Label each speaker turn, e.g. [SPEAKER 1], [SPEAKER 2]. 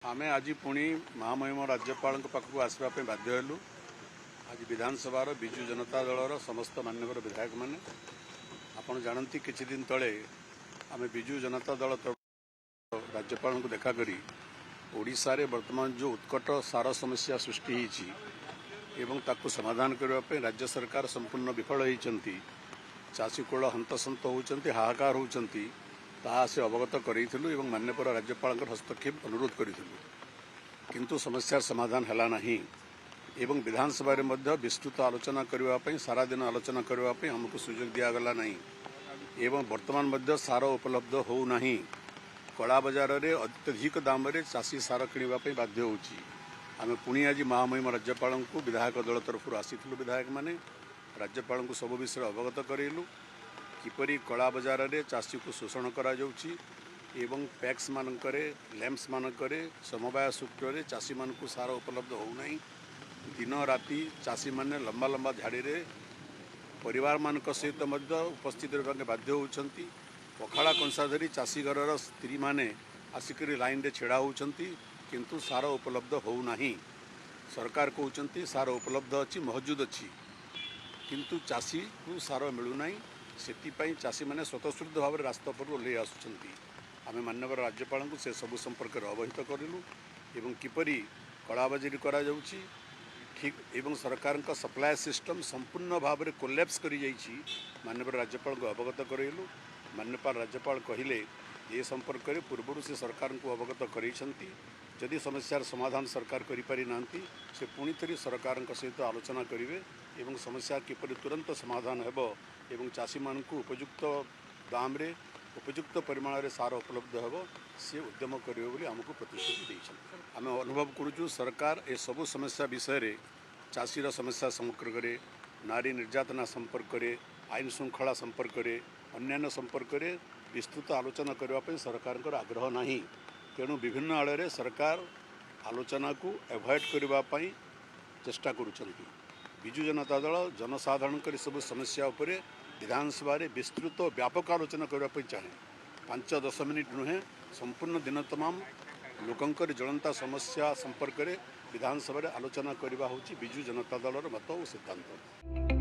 [SPEAKER 1] आमे आज पुणी महामहिम राज्यपाल पाखक आसवाई बाध्य हेलु। आज विधानसभा विजु जनता दलर समस्त मान्यवर विधायक मैंने आपड़ जानती किछि दिन तले आम विजु जनता दल राज्यपाल को देखा करी ओडिशा रे वर्तमान जो उत्कट सार समस्या सृष्टि एवं ताकू समाधान करने राज्य सरकार संपूर्ण विफल होती चाषी कूल हंतसंत होती हाहाकार होती ताहा से अवगत करूँ और मान्यवर राज्यपाल हस्तक्षेप अनुरोध करूँ किंतु समस्या समाधान है नहीं एवं विधानसभा विस्तृत आलोचना करने सारा दिन आलोचना करने आमको सुजोग दिगला नहीं एवं वर्तमान सार उपलब्ध होना कला बजार में अत्यधिक दाम रे चाषी सार किणवाई बाध्य होची। आम पुणी आज महामहिम राज्यपाल को विधायक दल तरफ आसीलु विधायक माने राज्यपाल को सब विषय अवगत करेलु किपरि कला बजार में चाषी को शोषण करा जाउची एवं पैक्स मानकरे लैंप्स मानकरे समवाय सूत्र चाषी मान को सार उपलब्ध होना दिन राति चाषी माने लंबा लंबा झाड़ी रे परिवार मान सहित उपस्थित रहा बाध्य होती पखाड़ा कंसा धरी चाषी घर स्त्री माने आसिक लाइन रे छेड़ा होती किंतु सार उपलब्ध होना सरकार कहते सार उपलब्ध अच्छी महजूद अच्छी किंतु चाषी को सार मिलूना से चाषी मैंने स्वतःस्फूर्त भाव में रास्ता पर ओह्लि आसुंच आम मान्यवर राज्यपाल को से सब संपर्क अवहित करूँ एवं किपरि कलाबाजारी करा जाउची ठीक एवं सरकार का सप्लाय सिस्टम संपूर्ण भाव में कोलैप्स करी जाइछि मान्यवर राज्यपाल को अवगत करेलु। मान्यवर राज्यपाल कहले ये संपर्क में पूर्व से सरकार को अवगत करैछंती जदि समस्यार समाधान सरकार करि नांती से पुणी थरी सरकार सहित आलोचना करेंगे एवं समस्या किपरि तुरंत समाधान हेबो एवं चाषी मान को उपयुक्त दाम रे उपयुक्त परिमाण रे सार उपलब्ध हेबो से उद्यम करिवे बोली हमको प्रतिश्रुति दैछन। आम अनुभव करूँ सरकार ए सबु समस्या विषय रे चाषीर समस्या संपर्क में नारी निर्यातना संपर्क में आईन श्रृंखला संपर्क में अन्यान्य संपर्क में विस्तृत आलोचना करने सरकार आग्रह नहीं तेणु विभिन्न आड़े सरकार आलोचना को एवॉइड करने चेष्टा करुँच। विजु जनता दल जनसाधारण सब समस्या उपर विधानसभा विस्तृत व्यापक आलोचना करने चाहे 5-10 मिनिट नुहे संपूर्ण दिन तमाम लोकंकर ज्वलंता समस्या संपर्क में विधानसभा आलोचना करने हूँ विजु जनता दलर मत और सिद्धांत।